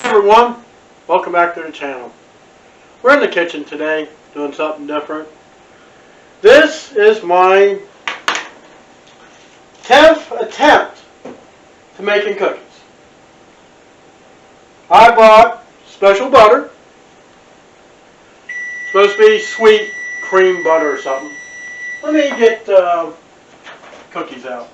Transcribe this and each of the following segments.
Everyone, welcome back to the channel. We're in the kitchen today doing something different. This is my 10th attempt to making cookies. I bought special butter. It's supposed to be sweet cream butter or something. Let me get cookies out.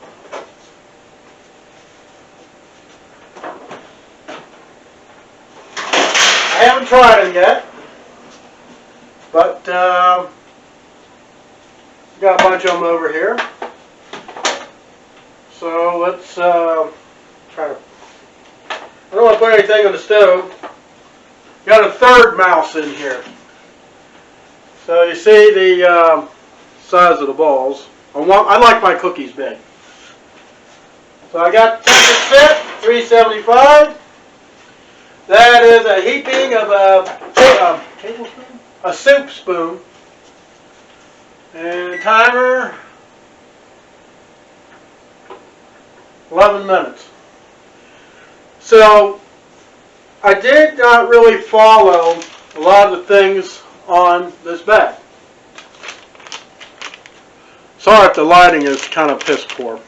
I haven't tried them yet, but got a bunch of them over here. So let's try to. I don't want to put anything on the stove. Got a third mouse in here. So you see the size of the balls. I like my cookies big. So I got 10%, 375. That is a heaping of a soup spoon. And timer, 11 minutes. So I did not really follow a lot of the things on this bag. Sorry if the lighting is kind of piss poor.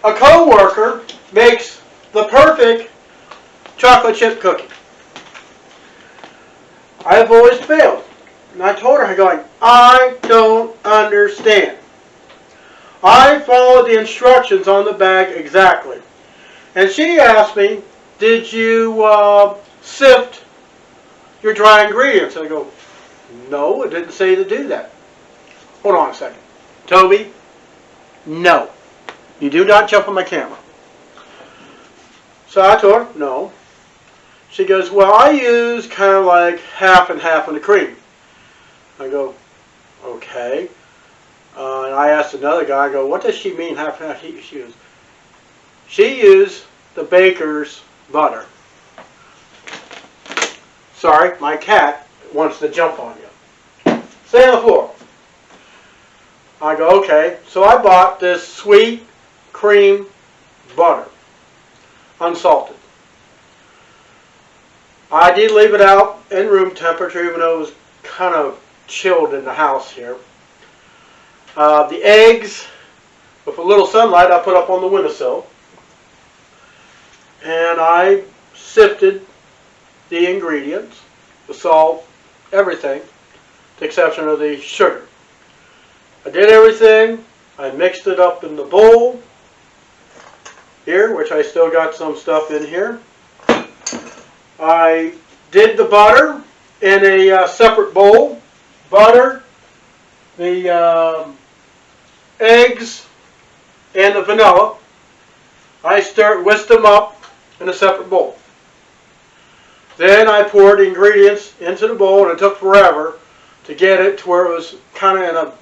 A co-worker makes the perfect chocolate chip cookie. I have always failed. And I told her, I don't understand. I followed the instructions on the bag exactly. And she asked me, did you sift your dry ingredients? And I go, no, it didn't say to do that. Hold on a second. Toby, no. You do not jump on my camera. So I told her, no. She goes, well, I use kind of like half and half of the cream. I go, okay. And I asked another guy, I go, what does she mean half and half? She goes, she used the baker's butter. Sorry, my cat wants to jump on you. Stay on the floor. I go, okay. So I bought this sweet cream butter. Unsalted. I did leave it out in room temperature, even though it was kind of chilled in the house here. The eggs, with a little sunlight, I put up on the windowsill. And I sifted the ingredients, the salt, everything, with the exception of the sugar. I did everything. I mixed it up in the bowl here, which I still got some stuff in here. I did the butter in a separate bowl. Butter, the eggs, and the vanilla. I whisked them up in a separate bowl. Then I poured the ingredients into the bowl, and it took forever to get it to where it was kind of in a,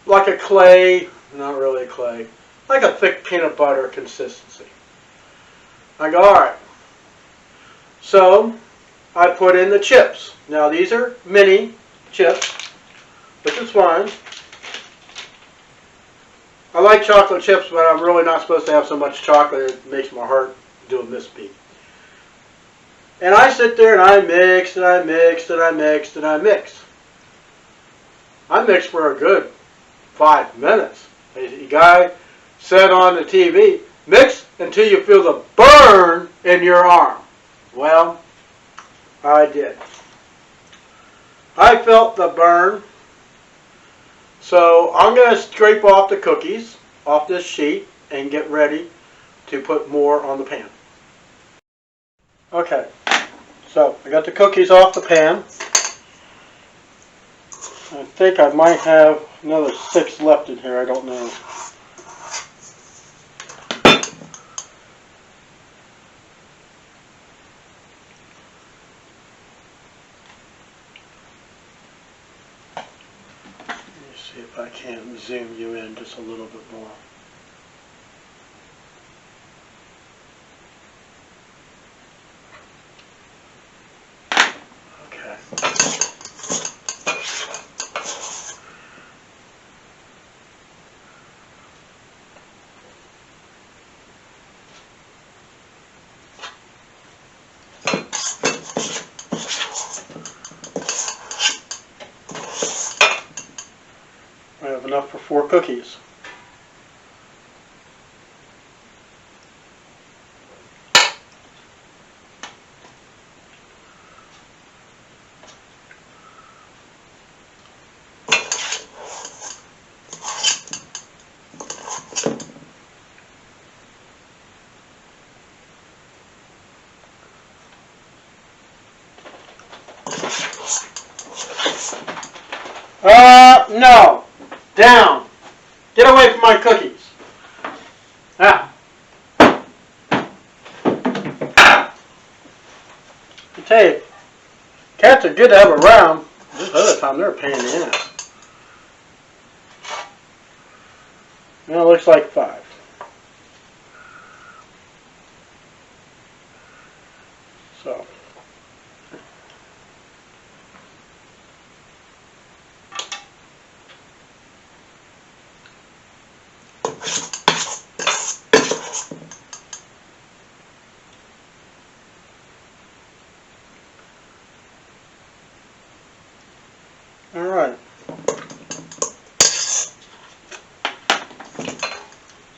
like a clay, not really a clay, like a thick peanut butter consistency. I go, alright. So, I put in the chips. Now these are mini chips, which is fine. I like chocolate chips, but I'm really not supposed to have so much chocolate it makes my heart do a misbeat. And I sit there and I mix and I mix and I mix and I mix. I mixed for a good 5 minutes. The guy said on the TV, mix until you feel the burn in your arm. Well, I did. I felt the burn. So I'm going to scrape off the cookies off this sheet and get ready to put more on the pan. Okay, so I got the cookies off the pan. I think I might have another 6 left in here, I don't know. See if I can zoom you in just a little bit more. Okay. for 4 cookies. No. Down. Get away from my cookies. Now. I tell you, cats are good to have around. This other time they're a pain in the ass. Now it looks like 5. So. All right.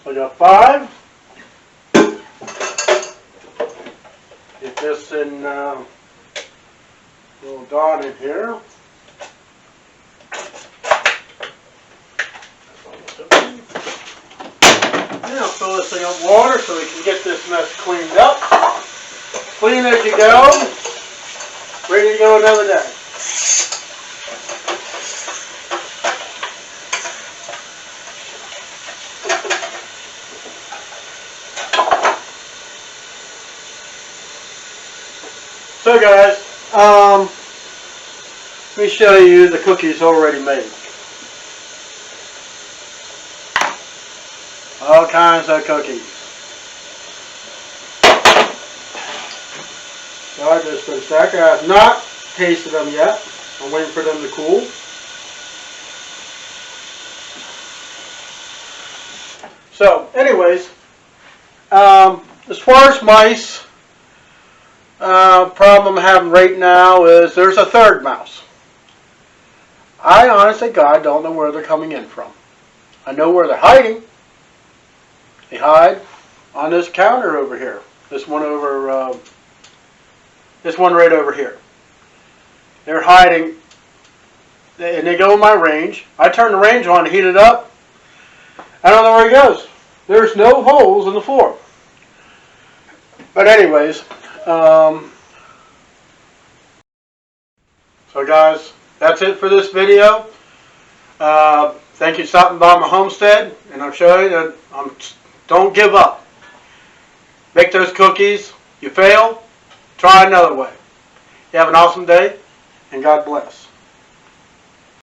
So I got 5. Get this in little dot in here. Now fill this thing up with water so we can get this mess cleaned up. Clean as you go. Ready to go another day. So guys, let me show you the cookies already made. All kinds of cookies. So I just put a stack. I have not tasted them yet. I'm waiting for them to cool. So anyways, as far as mice, problem I'm having right now is there's a third mouse. I honestly, God, don't know where they're coming in from. I know where they're hiding. They hide on this counter over here. This one over, this one right over here. They're hiding, and they go in my range. I turn the range on to heat it up. I don't know where he goes. There's no holes in the floor. But anyways, so guys, that's it for this video. Thank you for stopping by my homestead, and I'll show you that don't give up. Make those cookies. You fail, try another way. You have an awesome day, and God bless.